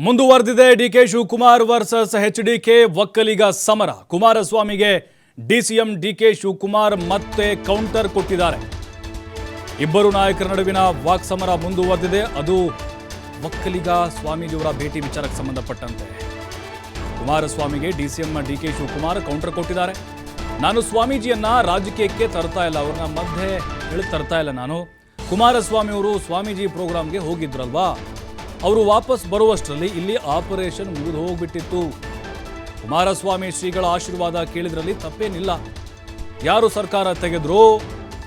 ಮುಂದುವರೆದಿದೆ ಡಿಕೆ ಶಿವಕುಮಾರ್ ವರ್ಸಸ್ ಎಚ್ಡಿಕೆ ಒಕ್ಕಲಿಗ ಸಮರ. ಕುಮಾರಸ್ವಾಮಿಗೆ ಡಿಸಿಎಂ ಡಿಕೆ ಶಿವಕುಮಾರ್ ಮತ್ತೆ ಕೌಂಟರ್ ಕೊಟ್ಟಿದ್ದಾರೆ. ಇಬ್ಬರು ನಾಯಕರ ನಡುವಿನ ವಾಕ್ಸಮರ ಮುಂದುವರೆದಿದೆ. ಅದು ಒಕ್ಕಲಿಗ ಸ್ವಾಮೀಜಿಯವರ ಭೇಟಿ ವಿಚಾರಕ್ಕೆ ಸಂಬಂಧಪಟ್ಟಂತೆ ಕುಮಾರಸ್ವಾಮಿಗೆ ಡಿಸಿಎಂ ಡಿಕೆ ಶಿವಕುಮಾರ್ ಕೌಂಟರ್ ಕೊಟ್ಟಿದ್ದಾರೆ. ನಾನು ಸ್ವಾಮೀಜಿಯನ್ನ ರಾಜಕೀಯಕ್ಕೆ ತರ್ತಾ ಇಲ್ಲ, ಅವ್ರನ್ನ ಮಧ್ಯೆ ಇಳಿದು ತರ್ತಾ ಇಲ್ಲ. ನಾನು ಕುಮಾರಸ್ವಾಮಿ ಅವರು ಸ್ವಾಮೀಜಿ ಪ್ರೋಗ್ರಾಂಗೆ ಹೋಗಿದ್ರಲ್ವಾ, ಅವರು ವಾಪಸ್ ಬರುವಷ್ಟರಲ್ಲಿ ಇಲ್ಲಿ ಆಪರೇಷನ್ ಮುಗಿದು ಹೋಗ್ಬಿಟ್ಟಿತ್ತು. ಕುಮಾರಸ್ವಾಮಿ ಶ್ರೀಗಳ ಆಶೀರ್ವಾದ ಕೇಳಿದ್ರಲ್ಲಿ ತಪ್ಪೇನಿಲ್ಲ. ಯಾರು ಸರ್ಕಾರ ತೆಗೆದ್ರೋ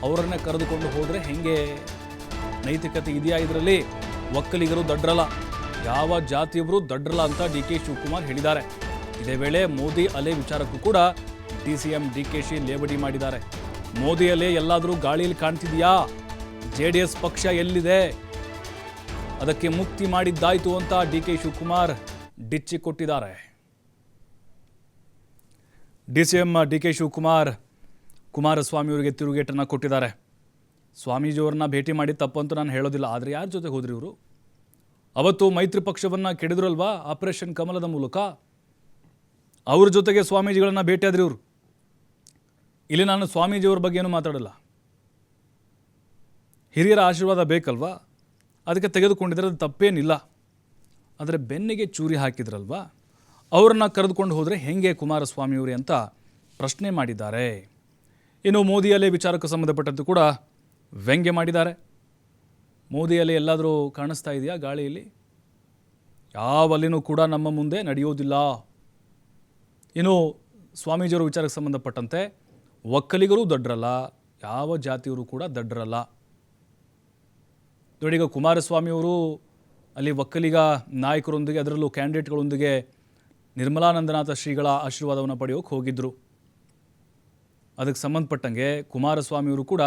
ಅವರನ್ನ ಕರೆದುಕೊಂಡು ಹೋದ್ರೆ ಹೆಂಗೆ? ನೈತಿಕತೆ ಇದೆಯಾ ಇದರಲ್ಲಿ? ಒಕ್ಕಲಿಗರು ದಡ್ರಲ್ಲ, ಯಾವ ಜಾತಿಯವರು ದಡ್ರಲ್ಲ ಅಂತ ಡಿಕೆ ಶಿವಕುಮಾರ್ ಹೇಳಿದ್ದಾರೆ. ಇದೇ ವೇಳೆ ಮೋದಿ ಅಲೆ ವಿಚಾರಕ್ಕೂ ಕೂಡ ಡಿಸಿಎಂ ಡಿಕೆಶಿ ಲೇವಡಿ ಮಾಡಿದ್ದಾರೆ. ಮೋದಿ ಅಲೆ ಎಲ್ಲಾದರೂ ಗಾಳಿಯಲ್ಲಿ ಕಾಣ್ತಿದೆಯಾ? JDS ಪಕ್ಷ ಎಲ್ಲಿದೆ? ಅದಕ್ಕೆ ಮುಕ್ತಿ ಮಾಡಿದ್ದಾಯ್ತು ಅಂತ ಡಿಕೆ ಶಿವಕುಮಾರ್ ಡಿಚ್ಚಿ ಕೊಟ್ಟಿದ್ದಾರೆ. ಡಿಸಿಎಂ ಡಿಕೆ ಶಿವಕುಮಾರ್ ಕುಮಾರಸ್ವಾಮಿ ಅವರಿಗೆ ತಿರುಗೇಟನ್ನು ಕೊಟ್ಟಿದ್ದಾರೆ. ಸ್ವಾಮೀಜಿಯವ್ರನ್ನ ಭೇಟಿ ಮಾಡಿ ತಪ್ಪಂತೂ ನಾನು ಹೇಳೋದಿಲ್ಲ, ಆದರೆ ಯಾರ ಜೊತೆ ಹೋದ್ರಿ ಇವರು? ಅವತ್ತು ಮೈತ್ರಿ ಪಕ್ಷವನ್ನು ಕೆಡಿದ್ರಲ್ವಾ ಆಪರೇಷನ್ ಕಮಲದ ಮೂಲಕ, ಅವ್ರ ಜೊತೆಗೆ ಸ್ವಾಮೀಜಿಗಳನ್ನ ಭೇಟಿಯಾದ್ರಿ ಇವರು. ಇಲ್ಲಿ ನಾನು ಸ್ವಾಮೀಜಿಯವ್ರ ಬಗ್ಗೆ ಏನು ಮಾತಾಡಲ್ಲ, ಹಿರಿಯರ ಆಶೀರ್ವಾದ ಬೇಕಲ್ವಾ, ಅದಕ್ಕೆ ತೆಗೆದುಕೊಂಡಿದ್ರೆ ಅದು ತಪ್ಪೇನಿಲ್ಲ. ಆದರೆ ಬೆನ್ನಿಗೆ ಚೂರಿ ಹಾಕಿದ್ರಲ್ವಾ, ಅವರನ್ನು ಕರೆದುಕೊಂಡು ಹೋದರೆ ಹೆಂಗೆ ಕುಮಾರಸ್ವಾಮಿಯವರೇ ಅಂತ ಪ್ರಶ್ನೆ ಮಾಡಿದ್ದಾರೆ. ಇನ್ನು ಮೋದಿ ಅಲೆ ವಿಚಾರಕ್ಕೆ ಸಂಬಂಧಪಟ್ಟಂತೆ ಕೂಡ ವ್ಯಂಗ್ಯ ಮಾಡಿದ್ದಾರೆ. ಮೋದಿ ಅಲೆ ಎಲ್ಲಾದರೂ ಕಾಣಿಸ್ತಾ ಇದೆಯಾ ಗಾಳಿಯಲ್ಲಿ? ಯಾವ ಅಲೆನೂ ಕೂಡ ನಮ್ಮ ಮುಂದೆ ನಡೆಯೋದಿಲ್ಲ. ಇನ್ನು ಸ್ವಾಮೀಜಿಯವರ ವಿಚಾರಕ್ಕೆ ಸಂಬಂಧಪಟ್ಟಂತೆ ಒಕ್ಕಲಿಗರೂ ದಡ್ರಲ್ಲ, ಯಾವ ಜಾತಿಯವರು ಕೂಡ ದಡ್ರಲ್ಲ. ನೋಡಿ, ಈಗ ಕುಮಾರಸ್ವಾಮಿಯವರು ಅಲ್ಲಿ ಒಕ್ಕಲಿಗ ನಾಯಕರೊಂದಿಗೆ, ಅದರಲ್ಲೂ ಕ್ಯಾಂಡಿಡೇಟ್ಗಳೊಂದಿಗೆ ನಿರ್ಮಲಾನಂದನಾಥ ಶ್ರೀಗಳ ಆಶೀರ್ವಾದವನ್ನು ಪಡೆಯೋಕೆ ಹೋಗಿದ್ದರು. ಅದಕ್ಕೆ ಸಂಬಂಧಪಟ್ಟಂಗೆ ಕುಮಾರಸ್ವಾಮಿಯವರು ಕೂಡ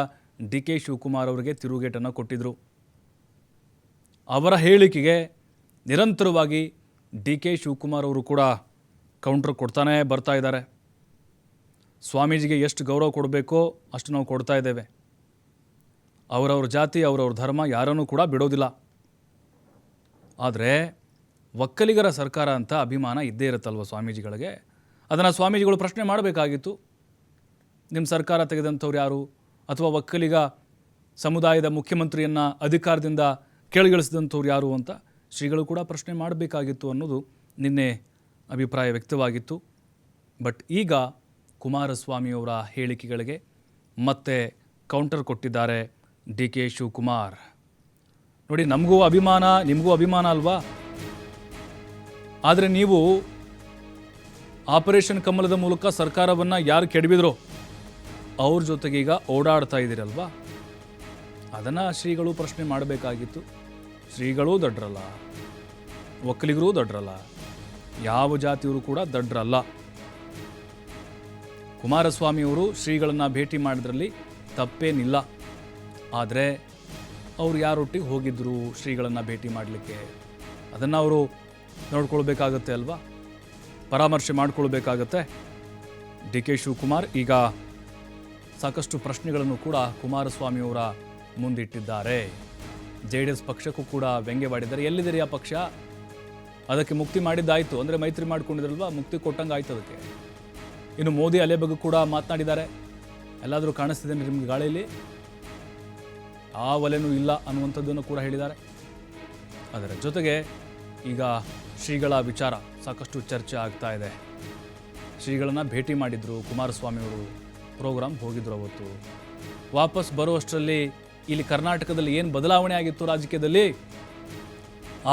ಡಿಕೆ ಶಿವಕುಮಾರ್ ಅವರಿಗೆ ತಿರುಗೇಟನ್ನು ಕೊಟ್ಟಿದ್ದರು. ಅವರ ಹೇಳಿಕೆಗೆ ನಿರಂತರವಾಗಿ ಡಿಕೆ ಶಿವಕುಮಾರ್ ಅವರು ಕೂಡ ಕೌಂಟರ್ ಕೊಡ್ತಾನೇ ಬರ್ತಾ ಇದ್ದಾರೆ. ಸ್ವಾಮೀಜಿಗೆ ಎಷ್ಟು ಗೌರವ ಕೊಡಬೇಕೋ ಅಷ್ಟು ನಾವು ಕೊಡ್ತಾ ಇದ್ದೇವೆ. ಅವರವ್ರ ಜಾತಿ, ಅವರವ್ರ ಧರ್ಮ ಯಾರನ್ನೂ ಕೂಡ ಬಿಡೋದಿಲ್ಲ. ಆದರೆ ಒಕ್ಕಲಿಗರ ಸರ್ಕಾರ ಅಂತ ಅಭಿಮಾನ ಇದ್ದೇ ಇರುತ್ತಲ್ವ ಸ್ವಾಮೀಜಿಗಳಿಗೆ. ಅದನ್ನು ಸ್ವಾಮೀಜಿಗಳು ಪ್ರಶ್ನೆ ಮಾಡಬೇಕಾಗಿತ್ತು. ನಿಮ್ಮ ಸರ್ಕಾರ ತೆಗೆದಂಥವ್ರು ಯಾರು, ಅಥವಾ ಒಕ್ಕಲಿಗ ಸಮುದಾಯದ ಮುಖ್ಯಮಂತ್ರಿಯನ್ನು ಅಧಿಕಾರದಿಂದ ಕೆಳಗಿಳಿಸಿದಂಥವ್ರು ಯಾರು ಅಂತ ಶ್ರೀಗಳು ಕೂಡ ಪ್ರಶ್ನೆ ಮಾಡಬೇಕಾಗಿತ್ತು ಅನ್ನೋದು ನಿನ್ನೆ ಅಭಿಪ್ರಾಯ ವ್ಯಕ್ತವಾಗಿತ್ತು. ಬಟ್ ಈಗ ಕುಮಾರಸ್ವಾಮಿಯವರ ಹೇಳಿಕೆಗಳಿಗೆ ಮತ್ತೆ ಕೌಂಟರ್ ಕೊಟ್ಟಿದ್ದಾರೆ ಡಿಕೆ ಶಿವಕುಮಾರ್. ನೋಡಿ, ನಮಗೂ ಅಭಿಮಾನ, ನಿಮಗೂ ಅಭಿಮಾನ ಅಲ್ವಾ? ಆದರೆ ನೀವು ಆಪರೇಷನ್ ಕಮಲದ ಮೂಲಕ ಸರ್ಕಾರವನ್ನು ಯಾರು ಕೆಡವಿದ್ರೋ ಅವ್ರ ಜೊತೆಗೆ ಈಗ ಓಡಾಡ್ತಾ ಇದ್ದೀರಲ್ವಾ, ಅದನ್ನು ಶ್ರೀಗಳು ಪ್ರಶ್ನೆ ಮಾಡಬೇಕಾಗಿತ್ತು. ಶ್ರೀಗಳೂ ದಡ್ರಲ್ಲ, ಒಕ್ಕಲಿಗರೂ ದಡ್ರಲ್ಲ, ಯಾವ ಜಾತಿಯವರು ಕೂಡ ದಡ್ರಲ್ಲ. ಕುಮಾರಸ್ವಾಮಿಯವರು ಶ್ರೀಗಳನ್ನು ಭೇಟಿ ಮಾಡಿದ್ರಲ್ಲಿ ತಪ್ಪೇನಿಲ್ಲ. ಆದರೆ ಅವರು ಯಾರೊಟ್ಟಿಗೆ ಹೋಗಿದ್ದರು ಶ್ರೀಗಳನ್ನು ಭೇಟಿ ಮಾಡಲಿಕ್ಕೆ, ಅದನ್ನು ಅವರು ನೋಡ್ಕೊಳ್ಬೇಕಾಗತ್ತೆ ಅಲ್ವಾ, ಪರಾಮರ್ಶೆ ಮಾಡಿಕೊಳ್ಬೇಕಾಗತ್ತೆ. ಡಿಕೆ ಶಿವಕುಮಾರ್ ಈಗ ಸಾಕಷ್ಟು ಪ್ರಶ್ನೆಗಳನ್ನು ಕೂಡ ಕುಮಾರಸ್ವಾಮಿಯವರ ಮುಂದಿಟ್ಟಿದ್ದಾರೆ. JDS ಪಕ್ಷಕ್ಕೂ ಕೂಡ ವ್ಯಂಗ್ಯವಾಡಿದ್ದಾರೆ. ಎಲ್ಲಿದ್ದೀರಿ ಆ ಪಕ್ಷ? ಅದಕ್ಕೆ ಮುಕ್ತಿ ಮಾಡಿದ್ದಾಯಿತು, ಅಂದರೆ ಮೈತ್ರಿ ಮಾಡ್ಕೊಂಡಿದ್ರಲ್ವಾ, ಮುಕ್ತಿ ಕೊಟ್ಟಂಗೆ ಆಯ್ತು ಅದಕ್ಕೆ. ಇನ್ನು ಮೋದಿ ಅಲೆ ಬಗ್ಗೆ ಕೂಡ ಮಾತನಾಡಿದ್ದಾರೆ. ಎಲ್ಲಾದರೂ ಕಾಣಿಸ್ತಿದೆ ನಿಮಗೆ ಗಾಳಿಯಲ್ಲಿ? ಆ ಒಲೆನೂ ಇಲ್ಲ ಅನ್ನುವಂಥದ್ದನ್ನು ಕೂಡ ಹೇಳಿದ್ದಾರೆ. ಅದರ ಜೊತೆಗೆ ಈಗ ಶ್ರೀಗಳ ವಿಚಾರ ಸಾಕಷ್ಟು ಚರ್ಚೆ ಆಗ್ತಾ ಇದೆ. ಶ್ರೀಗಳನ್ನು ಭೇಟಿ ಮಾಡಿದ್ರು ಕುಮಾರಸ್ವಾಮಿಯವರು, ಪ್ರೋಗ್ರಾಮ್ ಹೋಗಿದ್ರು. ಅವತ್ತು ವಾಪಸ್ ಬರುವಷ್ಟರಲ್ಲಿ ಇಲ್ಲಿ ಕರ್ನಾಟಕದಲ್ಲಿ ಏನು ಬದಲಾವಣೆ ಆಗಿತ್ತು ರಾಜಕೀಯದಲ್ಲಿ?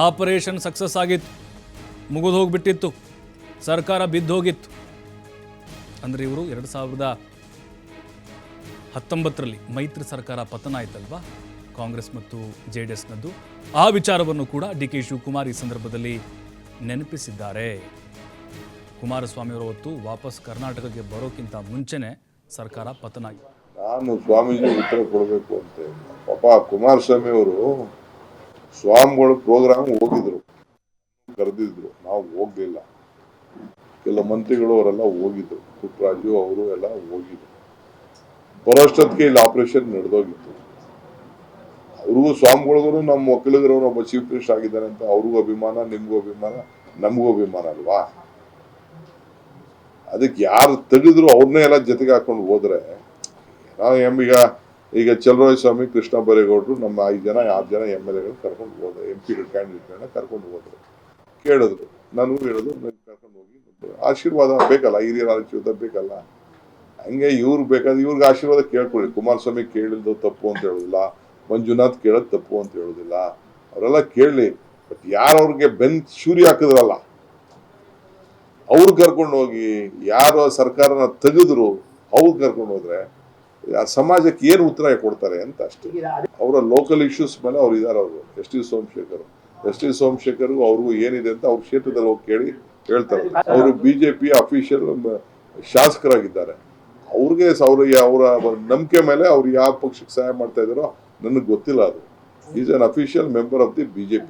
ಆಪರೇಷನ್ ಸಕ್ಸಸ್ ಆಗಿತ್ತು, ಮುಗಿದು ಹೋಗಿಬಿಟ್ಟಿತ್ತು, ಸರ್ಕಾರ ಬಿದ್ದು ಹೋಗಿತ್ತು. ಅಂದರೆ ಇವರು 2019ರಲ್ಲಿ ಮೈತ್ರಿ ಸರ್ಕಾರ ಪತನ ಆಯ್ತಲ್ವಾ, ಕಾಂಗ್ರೆಸ್ ಮತ್ತು JDSನದ್ದು. ಆ ವಿಚಾರವನ್ನು ಕೂಡ ಡಿಕೆ ಶಿವಕುಮಾರ್ ಈ ಸಂದರ್ಭದಲ್ಲಿ ನೆನಪಿಸಿದ್ದಾರೆ. ಕುಮಾರಸ್ವಾಮಿಯವರು ಹೊತ್ತು ವಾಪಸ್ ಕರ್ನಾಟಕಕ್ಕೆ ಬರೋಕ್ಕಿಂತ ಮುಂಚೆನೆ ಸರ್ಕಾರ ಪತನ ಆಗಿದೆ. ನಾನು ಸ್ವಾಮೀಜಿ ಉತ್ತರ ಕೊಡಬೇಕು ಅಂತ ಪಾಪ ಕುಮಾರಸ್ವಾಮಿ ಅವರು ಸ್ವಾಮಿಗಳು ಪ್ರೋಗ್ರಾಮ್ ಹೋಗಿದ್ರು, ಕರೆದಿದ್ರು, ನಾವು ಹೋಗ್ಲಿಲ್ಲ. ಕೆಲ ಮಂತ್ರಿಗಳು ಅವರೆಲ್ಲ ಹೋಗಿದ್ರು, ಪುಟ್ಟರಾಜು ಅವರು ಎಲ್ಲ ಹೋಗಿದ್ರು. ಬರೋಷ್ಟೊತ್ತಿಗೆ ಇಲ್ಲಿ ಆಪರೇಷನ್ ನಡೆದೋಗಿತ್ತು. ಅವ್ರಿಗೂ ಸ್ವಾಮಿಗಳಿಗೂ ನಮ್ಮ ಒಕ್ಕಲಿಗರವ್ರು ಒಬ್ಬ ಚೀಫ್ ಮಿನಿಸ್ಟರ್ ಆಗಿದ್ದಾನೆ ಅಂತ ಅವ್ರಿಗೂ ಅಭಿಮಾನ, ನಿಮ್ಗೂ ಅಭಿಮಾನ, ನಮಗೂ ಅಭಿಮಾನ ಅಲ್ವಾ? ಅದಕ್ಕೆ ಯಾರು ತೆಗೆದ್ರು ಅವ್ರನ್ನೇ ಎಲ್ಲ ಜೊತೆಗೆ ಹಾಕೊಂಡು ಹೋದ್ರೆ ಈಗ ಚಲರಾಯ ಸ್ವಾಮಿ, ಕೃಷ್ಣ ಬೈರೇಗೌಡರು, ನಮ್ಮ 5 ಜನ 6 ಜನ MLA ಕರ್ಕೊಂಡು ಹೋದ್ರು, MP ಕ್ಯಾಂಡಿಡೇಟ್ಗಳನ್ನ ಕರ್ಕೊಂಡು ಹೋದ್ರು, ಕೇಳಿದ್ರು, ನಾನು ಹೇಳೋದು ಕರ್ಕೊಂಡು ಹೋಗಿ ಆಶೀರ್ವಾದ ಬೇಕಲ್ಲ, ಹಿರಿಯರ ಆಶೀರ್ವಾದ ಬೇಕಲ್ಲ. ಹಂಗೆ ಇವ್ರು ಬೇಕಾದ್ರೆ ಇವ್ರಿಗೆ ಆಶೀರ್ವಾದ ಕೇಳ್ಕೊಳ್ಳಿ. ಕುಮಾರಸ್ವಾಮಿ ಕೇಳಿದ್ದು ತಪ್ಪು ಅಂತ ಹೇಳೋದಿಲ್ಲ, ಮಂಜುನಾಥ್ ಕೇಳೋದು ತಪ್ಪು ಅಂತ ಹೇಳೋದಿಲ್ಲ, ಅವರೆಲ್ಲ ಕೇಳಲಿ. ಬಟ್ ಯಾರು ಅವ್ರಿಗೆ ಶೂರಿ ಹಾಕಿದ್ರಲ್ಲ ಅವ್ರು ಕರ್ಕೊಂಡು ಹೋಗಿ, ಯಾರು ಸರ್ಕಾರನ ತೆಗೆದ್ರು ಅವ್ರು ಕರ್ಕೊಂಡು ಹೋದ್ರೆ ಆ ಸಮಾಜಕ್ಕೆ ಏನು ಉತ್ತರ ಕೊಡ್ತಾರೆ ಅಂತ ಅಷ್ಟೇ. ಅವರ ಲೋಕಲ್ ಇಶ್ಯೂಸ್ ಮೇಲೆ ಅವ್ರು ಇದಾರೆ. ಅವರು ಎಸ್ ಟಿ ಸೋಮಶೇಖರ್ಗೂ ಅವ್ರಿಗೂ ಏನಿದೆ ಅಂತ ಅವ್ರ ಕ್ಷೇತ್ರದಲ್ಲಿ ಹೋಗಿ ಕೇಳಿ ಹೇಳ್ತಾರೆ. ಅವರು BJP ಅಫಿಷಿಯಲ್ ಶಾಸಕರಾಗಿದ್ದಾರೆ. ಅವ್ರಿಗೆ ಅವರ ನಂಬಿಕೆ ಮೇಲೆ ಅವ್ರು ಯಾವ ಪಕ್ಷಕ್ಕೆ ಸಹಾಯ ಮಾಡ್ತಾ ಇದಾರೋ ನನಗೆ ಗೊತ್ತಿಲ್ಲ. ಅದು is an official member of the BJP.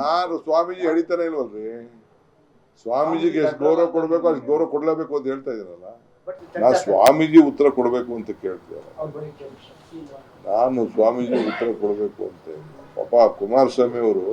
ನಾನು ಸ್ವಾಮೀಜಿ ಹೇಳಿತಾನೆ ಇಲ್ವಲ್ರಿ, ಸ್ವಾಮೀಜಿಗೆ ಎಷ್ಟು ಗೌರವ ಕೊಡ್ಬೇಕು ಅಷ್ಟು ಗೌರವ ಕೊಡ್ಲೇಬೇಕು ಅಂತ ಹೇಳ್ತಾ ಇದ್ದೀನಲ್ಲ. ನಾನು ಸ್ವಾಮೀಜಿ ಉತ್ತರ ಕೊಡ್ಬೇಕು ಅಂತ ಕೇಳ್ತೀರ, ನಾನು ಸ್ವಾಮೀಜಿ ಉತ್ತರ ಕೊಡ್ಬೇಕು ಅಂತ. ಪಾಪ ಕುಮಾರಸ್ವಾಮಿ ಅವರು